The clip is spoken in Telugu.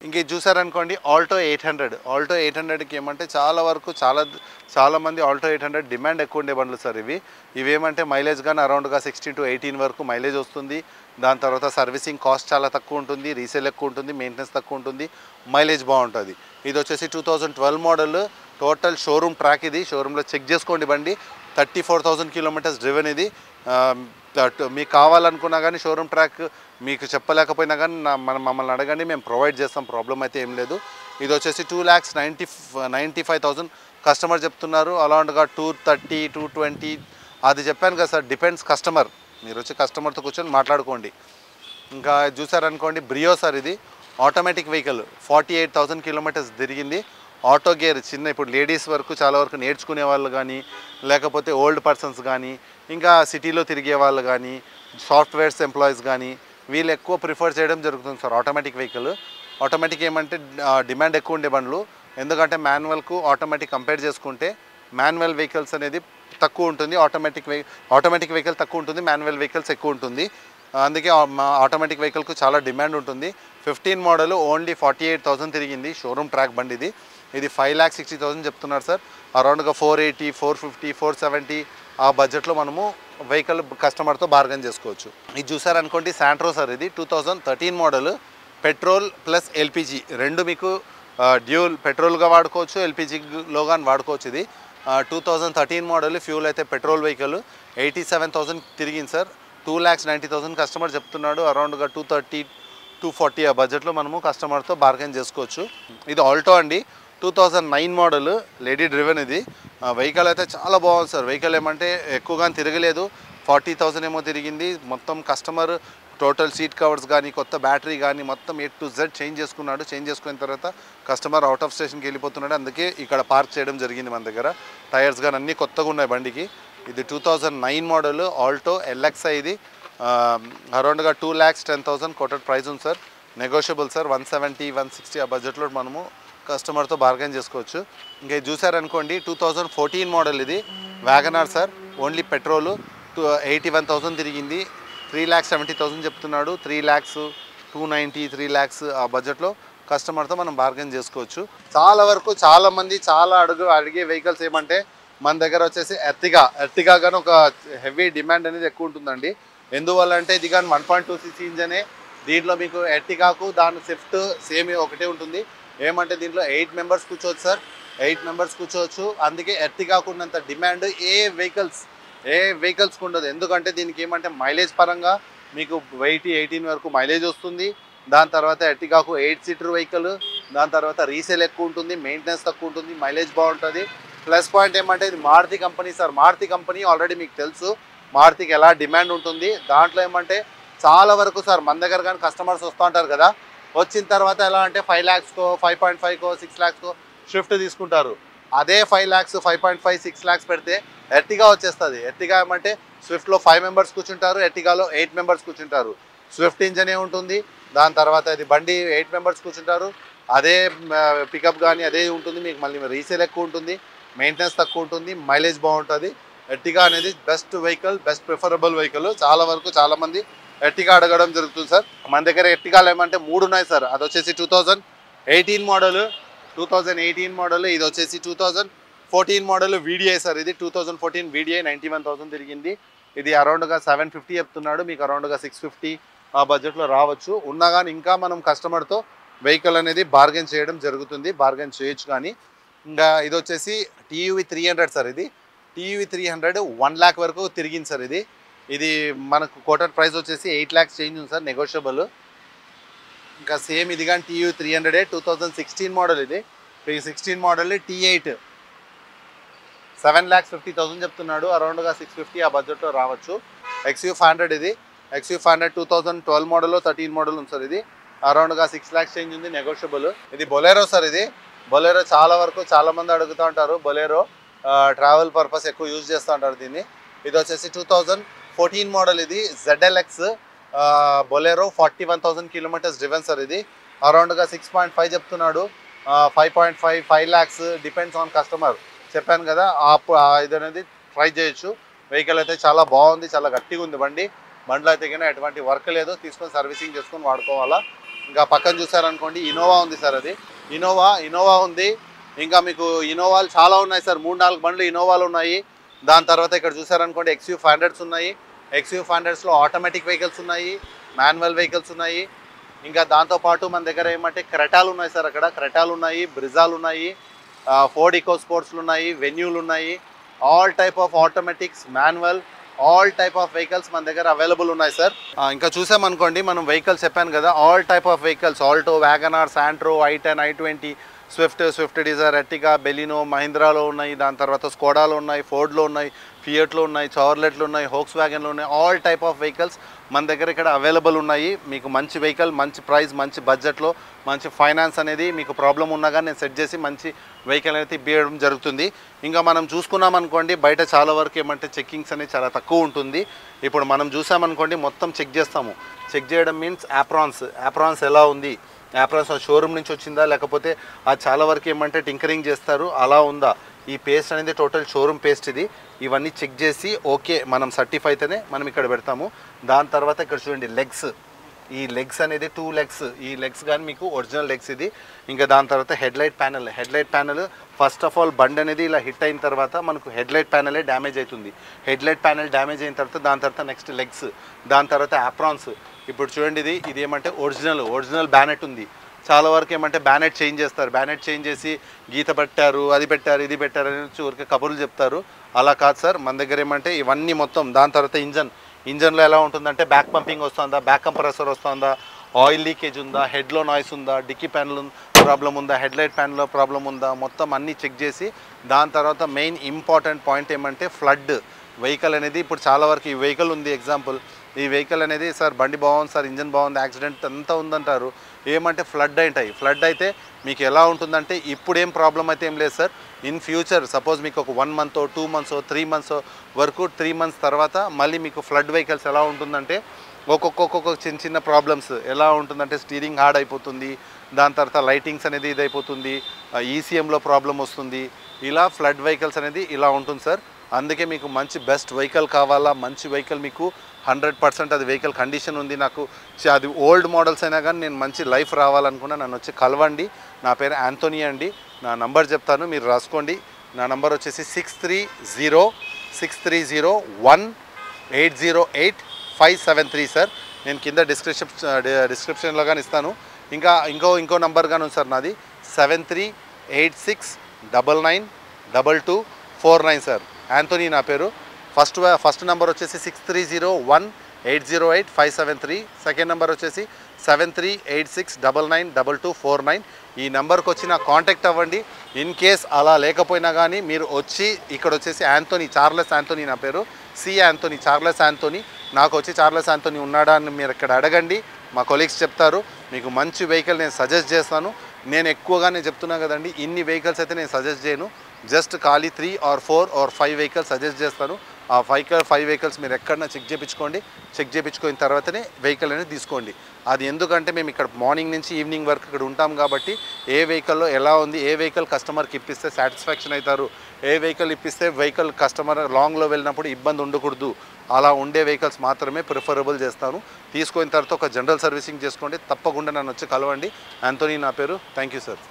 ఇంక ఇది చూసారనుకోండి ఆల్టో 800. ఆల్టో 800కి ఏమంటే చాలా మంది ఆల్టో 800 డిమాండ్ ఎక్కువ ఉండే బండ్లు సార్ ఇవి. ఇవేమంటే మైలేజ్ కానీ అరౌండ్గా 16 to 18 వరకు మైలేజ్ వస్తుంది. దాని తర్వాత సర్వీసింగ్ కాస్ట్ చాలా తక్కువ ఉంటుంది, రీసేల్ ఎక్కువ ఉంటుంది, మెయింటెనెన్స్ తక్కువ ఉంటుంది, మైలేజ్ బాగుంటుంది. ఇది వచ్చేసి 2012 మోడల్, టోటల్ షోరూమ్ ట్రాక్. ఇది షోరూంలో చెక్ చేసుకోండి బండి. 34,000 కిలోమీటర్స్ డ్రివెన్ ఇది. మీకు కావాలనుకున్నా కానీ షోరూమ్ ట్రాక్ మీకు చెప్పలేకపోయినా కానీ మమ్మల్ని అడగండి, మేము ప్రొవైడ్ చేస్తాం, ప్రాబ్లం అయితే ఏం లేదు. ఇది వచ్చేసి 2,95,000 కస్టమర్ చెప్తున్నారు. అలాంటిగా 230, 220 అది చెప్పాను కదా సార్, డిపెండ్స్ కస్టమర్. మీరు వచ్చి కస్టమర్తో కూర్చొని మాట్లాడుకోండి. ఇంకా చూసారనుకోండి బ్రియో సార్, ఇది ఆటోమేటిక్ వెహికల్. 48,000 కిలోమీటర్స్ తిరిగింది. ఆటో గేర్ చిన్న, ఇప్పుడు లేడీస్ వరకు చాలా వరకు నేర్చుకునే వాళ్ళు కానీ, లేకపోతే ఓల్డ్ పర్సన్స్ కానీ, ఇంకా సిటీలో తిరిగే వాళ్ళు కానీ, సాఫ్ట్వేర్స్ ఎంప్లాయీస్ కానీ, వీళ్ళు ఎక్కువ ప్రిఫర్ చేయడం జరుగుతుంది సార్ ఆటోమేటిక్ వెహికల్. ఆటోమేటిక్ ఏమంటే డిమాండ్ ఎక్కువ ఉండే బండ్లు. ఎందుకంటే మాన్యువల్కు ఆటోమేటిక్ కంపేర్ చేసుకుంటే మాన్యువల్ వెహికల్స్ అనేది తక్కువ ఉంటుంది, ఆటోమేటిక్ వెహికల్ తక్కువ ఉంటుంది, మాన్యువల్ వెహికల్స్ ఎక్కువ ఉంటుంది. అందుకే ఆటోమేటిక్ వెహికల్కు చాలా డిమాండ్ ఉంటుంది. 15 మోడల్ ఓన్లీ 48,000 తిరిగింది. షోరూమ్ ట్రాక్ బండి ఇది. ఇది 5,60,000 చెప్తున్నారు సార్. అరౌండ్గా 480, 450, 470 ఆ బడ్జెట్లో మనము వెహికల్ కస్టమర్తో బార్గెన్ చేసుకోవచ్చు. ఇది చూసారనుకోండి శాంట్రో సార్, ఇది 2013 మోడల్, పెట్రోల్ ప్లస్ ఎల్పిజి రెండు మీకు డ్యూల్ పెట్రోల్గా వాడుకోవచ్చు, ఎల్పిజిలో కానీ వాడుకోవచ్చు. ఇది 2013 మోడల్, ఫ్యూల్ అయితే పెట్రోల్ వెహికల్. 87,000 తిరిగింది సార్. 2,90,000 కస్టమర్ చెప్తున్నాడు. అరౌండ్గా 230, 240 ఆ బడ్జెట్లో మనము కస్టమర్తో బార్గెన్ చేసుకోవచ్చు. ఇది ఆల్టో అండి, 2009 మోడల్, లేడీ డ్రివెన్. ఇది వెహికల్ అయితే చాలా బాగుంది సార్. వెహికల్ ఏమంటే ఎక్కువగా తిరగలేదు, 40,000 ఏమో తిరిగింది. మొత్తం కస్టమర్ టోటల్ సీట్ కవర్స్ కానీ, కొత్త బ్యాటరీ కానీ మొత్తం A to Z చేంజ్ చేసుకున్నాడు. చేంజ్ చేసుకున్న తర్వాత కస్టమర్ అవుట్ ఆఫ్ స్టేషన్కి వెళ్ళిపోతున్నాడు. అందుకే ఇక్కడ పార్క్ చేయడం జరిగింది మన దగ్గర. టైర్స్ కానీ అన్నీ కొత్తగా ఉన్నాయి బండికి. ఇది 2009 మోడల్ ఆల్టో LXi. ఇది అరౌండ్గా 2,10,000 కోటెడ్ ప్రైస్ ఉంది సార్. Negotiable sir. 170, 160 ఆ బడ్జెట్లో మనము కస్టమర్తో బార్గెన్ చేసుకోవచ్చు. ఇంకా ఇది చూసారనుకోండి 2014 మోడల్, ఇది వ్యాగనార్ సార్, ఓన్లీ పెట్రోలు. 81,000 తిరిగింది. 3,70,000 చెప్తున్నాడు. 3,00,290, 3,00,000 ఆ బడ్జెట్లో కస్టమర్తో మనం బార్గెన్ చేసుకోవచ్చు. చాలా వరకు చాలామంది అడిగే వెహికల్స్ ఏమంటే మన దగ్గర వచ్చేసి ఎర్టిగా కానీ ఒక హెవీ డిమాండ్ అనేది ఎక్కువ ఉంటుందండి. ఎందువల్ల అంటే ఇది కానీ 1.2cc ఇంజనే. దీంట్లో మీకు ఎర్టిగాకు దాని స్విఫ్ట్ సేమ్ ఒకటే ఉంటుంది. ఏమంటే దీంట్లో 8 మెంబర్స్ కూర్చోవచ్చు సార్, 8 మెంబర్స్ కూర్చోవచ్చు. అందుకే ఎర్టిగాకు ఉన్నంత డిమాండ్ ఏ వెహికల్స్కి ఉండదు. ఎందుకంటే దీనికి ఏమంటే మైలేజ్ పరంగా మీకు 18 వరకు మైలేజ్ వస్తుంది. దాని తర్వాత ఎర్టిగాకు 8 సీటర్ వెహికల్. దాని తర్వాత రీసేల్ ఎక్కువ ఉంటుంది, మెయింటెనెన్స్ తక్కువ ఉంటుంది, మైలేజ్ బాగుంటుంది. ప్లస్ పాయింట్ ఏమంటే ఇది Maruti company sir. Maruti company already మీకు తెలుసు మారుతికి ఎలా డిమాండ్ ఉంటుంది. దాంట్లో ఏమంటే చాలా వరకు సార్ మన దగ్గర కానీ కస్టమర్స్ వస్తూ ఉంటారు కదా, వచ్చిన తర్వాత ఎలా అంటే 5 lakhsకో, 5.5కో, 6 lakhsకో స్విఫ్ట్ తీసుకుంటారు. అదే 5 lakhs, 5.5, 6 lakhs పెడితే ఎర్టిగా వచ్చేస్తుంది. ఎర్టిగా ఏమంటే స్విఫ్ట్లో 5 మెంబర్స్ కూర్చుంటారు, ఎర్టిగాలో 8 మెంబర్స్ కూర్చుంటారు. స్విఫ్ట్ ఇంజనే ఉంటుంది. దాని తర్వాత ఇది బండి 8 మెంబర్స్ కూర్చుంటారు. అదే పికప్ కానీ అదే ఉంటుంది. మీకు మళ్ళీ రీసేల్ ఎక్కువ ఉంటుంది, మెయింటెనెన్స్ తక్కువ ఉంటుంది, మైలేజ్ బాగుంటుంది. ఎర్టిగా అనేది best vehicle, best preferable vehicle. చాలా వరకు చాలామంది ఎర్టిగా అడగడం జరుగుతుంది సార్. మన దగ్గర ఎర్టిగాలు ఏమంటే 3 ఉన్నాయి సార్. అది వచ్చేసి 2018 మోడల్. ఇది వచ్చేసి 2014 మోడల్ VDI సార్. ఇది 2014 VDI 91,000 తిరిగింది. ఇది అరౌండ్గా 750 చెప్తున్నాడు. మీకు అరౌండ్గా 650 ఆ బడ్జెట్లో రావచ్చు. ఉన్నా కానీ ఇంకా మనం కస్టమర్తో వెహికల్ అనేది బార్గెన్ చేయడం జరుగుతుంది, బార్గెన్ చేయొచ్చు. కానీ ఇంకా ఇది వచ్చేసి TUV 300 సార్. ఇది TUV 300 1 lakh వరకు తిరిగింది సార్. ఇది మనకు కోటెడ్ ప్రైస్ వచ్చేసి 8 lakhs చేంజ్ ఉంది సార్, నెగోషియబుల్. ఇంకా సేమ్ ఇది కానీ TUV 300 2016 మోడల్. ఇది 16 మోడల్ T8 7,50,000 చెప్తున్నాడు. అరౌండ్గా 650 ఆ బడ్జెట్లో రావచ్చు. XU500 ఇది XU500 2012 మోడల్, 13 మోడల్ ఉంది సార్. ఇది అరౌండ్గా 6 lakhs చేంజ్ ఉంది, నెగోషియబుల్. ఇది బొలెరో సార్. ఇది బొలెరో చాలా వరకు చాలామంది అడుగుతూ ఉంటారు. బొలెరో ట్రావెల్ పర్పస్ ఎక్కువ యూజ్ చేస్తూ ఉంటారు దీన్ని. ఇది వచ్చేసి 2014 మోడల్. ఇది ZLX Bolero 41,000 kilometres driven sir. ఇది అరౌండ్గా 6.5 చెప్తున్నాడు. 5.5, 5 lakhs డిపెండ్స్ ఆన్ కస్టమర్. చెప్పాను కదా, ఇది అనేది ట్రై చేయొచ్చు. వెహికల్ అయితే చాలా బాగుంది, చాలా గట్టిగా ఉంది బండిలో అయితే కానీ ఎటువంటి వర్క్ లేదు. తీసుకొని సర్వీసింగ్ చేసుకొని వాడుకోవాలా. ఇంకా పక్కన చూసారనుకోండి ఇన్నోవా ఉంది సార్, అది ఇన్నోవా ఉంది. ఇంకా మీకు ఇన్నోవాలు చాలా ఉన్నాయి సార్, 3-4 బండ్లు ఇన్నోవాలు ఉన్నాయి. దాని తర్వాత ఇక్కడ చూసారనుకోండి XU500s ఉన్నాయి. XU500స్లో ఆటోమేటిక్ వెహికల్స్ ఉన్నాయి, మాన్యువల్ వెహికల్స్ ఉన్నాయి. ఇంకా దాంతోపాటు మన దగ్గర ఏమంటే క్రెటాలు ఉన్నాయి సార్, అక్కడ క్రెటాలు ఉన్నాయి, బ్రిజాలు ఉన్నాయి, ఫోర్డ్ ఈకో స్పోర్ట్స్లు ఉన్నాయి, వెన్యూలు ఉన్నాయి. All type of automatics, manual, all type of vehicles మన దగ్గర అవైలబుల్ ఉన్నాయి సార్. ఇంకా చూసామనుకోండి మనం వెహికల్స్ చెప్పాను కదా, all type of vehicles, Alto, Wagon R, Santro, i10, i20, Swift Dzire, Ertiga, Baleno, మహీంద్రాలో ఉన్నాయి. దాని తర్వాత స్కోడాలో ఉన్నాయి, ఫోర్డ్లో ఉన్నాయి, ఫియట్లో ఉన్నాయి, చార్లెట్లో ఉన్నాయి, హోక్స్ వ్యాగన్లో ఉన్నాయి. ఆల్ టైప్ ఆఫ్ వెహికల్స్ మన దగ్గర ఇక్కడ అవైలబుల్ ఉన్నాయి. మీకు మంచి వెహికల్, మంచి ప్రైస్, మంచి బడ్జెట్లో, మంచి ఫైనాన్స్ అనేది మీకు ప్రాబ్లం ఉన్నా కానీ నేను సెట్ చేసి మంచి వెహికల్ అనేది ఇవ్వడం జరుగుతుంది. ఇంకా మనం చూసుకున్నాం అనుకోండి బయట చాలా వరకు ఏమంటే చెక్కింగ్స్ అనేది చాలా తక్కువ ఉంటుంది. ఇప్పుడు మనం చూసామనుకోండి మొత్తం చెక్ చేస్తాము. చెక్ చేయడం మీన్స్ యాప్రాన్స్ ఎలా ఉంది, యాప్రాన్స్ షోరూమ్ నుంచి వచ్చిందా లేకపోతే అది చాలా వరకు ఏమంటే టింకరింగ్ చేస్తారు అలా ఉందా, ఈ పేస్ట్ అనేది టోటల్ షోరూమ్ పేస్ట్ ఇది. ఇవన్నీ చెక్ చేసి ఓకే మనం సర్టిఫై అయితేనే మనం ఇక్కడ పెడతాము. దాని తర్వాత ఇక్కడ చూడండి ఈ లెగ్స్ అనేది 2 లెగ్స్, ఈ లెగ్స్ కానీ మీకు ఒరిజినల్ లెగ్స్ ఇది. ఇంకా దాని తర్వాత head light panel first of all బండి అనేది ఇలా హిట్ అయిన తర్వాత మనకు హెడ్ లైట్ ప్యానెలే డ్యామేజ్ అవుతుంది. హెడ్ లైట్ ప్యానెల్ డ్యామేజ్ అయిన తర్వాత దాని తర్వాత నెక్స్ట్ లెగ్స్, దాని తర్వాత యాప్రాన్స్. ఇప్పుడు చూడండి ఇది ఏమంటే ఒరిజినల్ బ్యానెట్ ఉంది. చాలా వరకు ఏమంటే బ్యానెట్ చేంజ్ చేస్తారు, బ్యానెట్ చేంజ్ చేసి గీత పెట్టారు, అది పెట్టారు, ఇది పెట్టారు అని ఊరికే కబుర్లు చెప్తారు. అలా కాదు సార్, మన దగ్గర ఏమంటే ఇవన్నీ మొత్తం. దాని తర్వాత ఇంజన్లో ఎలా ఉంటుందంటే బ్యాక్ పంపింగ్ వస్తుందా, బ్యాక్ కంప్రెసర్ వస్తుందా, ఆయిల్ లీకేజ్ ఉందా, హెడ్లో నాయిస్ ఉందా, డిక్కీ ప్యానల్ ప్రాబ్లం ఉందా, హెడ్ లైట్ ప్యానల్లో ప్రాబ్లం ఉందా, మొత్తం అన్నీ చెక్ చేసి దాని తర్వాత మెయిన్ ఇంపార్టెంట్ పాయింట్ ఏమంటే ఫ్లడ్. వెహికల్ అనేది ఇప్పుడు చాలా వరకు ఈ వెహికల్ ఉంది ఎగ్జాంపుల్, ఈ వెహికల్ అనేది సార్ బండి బాగుంది సార్, ఇంజన్ బాగుంది, యాక్సిడెంట్ అంతా ఉందంటారు. ఏమంటే ఫ్లడ్ అయితే మీకు ఎలా ఉంటుందంటే ఇప్పుడు ఏం ప్రాబ్లం అయితే ఏం లేదు సార్. ఇన్ ఫ్యూచర్ సపోజ్ మీకు ఒక 1 మంత్ 2 మంత్స్ 3 మంత్స్ వరకు 3 మంత్స్ తర్వాత మళ్ళీ మీకు ఫ్లడ్ వెహికల్స్ ఎలా ఉంటుందంటే ఒక్కొక్క చిన్న ప్రాబ్లమ్స్ ఎలా ఉంటుందంటే స్టీరింగ్ హార్డ్ అయిపోతుంది, దాని తర్వాత లైటింగ్స్ అనేది ఇదైపోతుంది, ఈసీఎంలో ప్రాబ్లం వస్తుంది. ఇలా ఫ్లడ్ వెహికల్స్ అనేది ఇలా ఉంటుంది సార్. అందుకే మీకు మంచి బెస్ట్ వెహికల్ కావాలా, మంచి వెహికల్ మీకు 100% అది వెహికల్ కండిషన్ ఉంది, నాకు అది ఓల్డ్ మోడల్స్ అయినా కానీ నేను మంచి లైఫ్ రావాలనుకున్నా నన్ను వచ్చి కలవండి. నా పేరు యాంథోనీ అండి. నా నంబర్ చెప్తాను, మీరు రాసుకోండి. నా నంబర్ వచ్చేసి 6306301808 సార్. నేను కింద డిస్క్రిప్షన్లో కానీ ఇస్తాను. ఇంకో నంబర్ కానీ ఉంది సార్ నాది 7386992249 సార్. యాంథోనీ నా పేరు. ఫస్ట్ నెంబర్ వచ్చేసి 6301808573. సెకండ్ నెంబర్ వచ్చేసి 7386992249. ఈ నెంబర్కి వచ్చి నాకు కాంటాక్ట్ అవ్వండి. ఇన్ కేస్ అలా లేకపోయినా కానీ మీరు వచ్చి ఇక్కడ వచ్చేసి చార్లెస్ యాంథోనీ నా పేరు, చార్లెస్ యాంథోనీ. నాకు వచ్చి చార్లెస్ యాంథోనీ ఉన్నాడా అని మీరు ఇక్కడ అడగండి, మా కొలీగ్స్ చెప్తారు. మీకు మంచి వెహికల్ నేను సజెస్ట్ చేస్తాను. నేను ఎక్కువగానే చెప్తున్నా కదండి, ఇన్ని వెహికల్స్ అయితే నేను సజెస్ట్ చేయను, జస్ట్ ఖాళీ 3 or 4 or 5 వెహికల్స్ సజెస్ట్ చేస్తాను. ఆ 5 వెహికల్స్ మీరు ఎక్కడన్నా చెక్ చేయించుకున్న తర్వాతనే వెహికల్ అనేది తీసుకోండి. అది ఎందుకంటే మేము ఇక్కడ మార్నింగ్ నుంచి ఈవినింగ్ వరకు ఇక్కడ ఉంటాం కాబట్టి ఏ వెహికల్లో ఎలా ఉంది, ఏ వెహికల్ కస్టమర్కి ఇప్పిస్తే సాటిస్ఫాక్షన్ అవుతారు, ఏ వెహికల్ ఇప్పిస్తే వెహికల్ కస్టమర్ లాంగ్లో వెళ్ళినప్పుడు ఇబ్బంది ఉండకూడదు, అలా ఉండే వెహికల్స్ మాత్రమే ప్రిఫరబుల్ చేస్తాను. తీసుకున్న తర్వాత ఒక జనరల్ సర్వీసింగ్ చేసుకోండి, తప్పకుండా నన్ను వచ్చి కలవండి. యాంథోనీ నా పేరు. Thank you sir.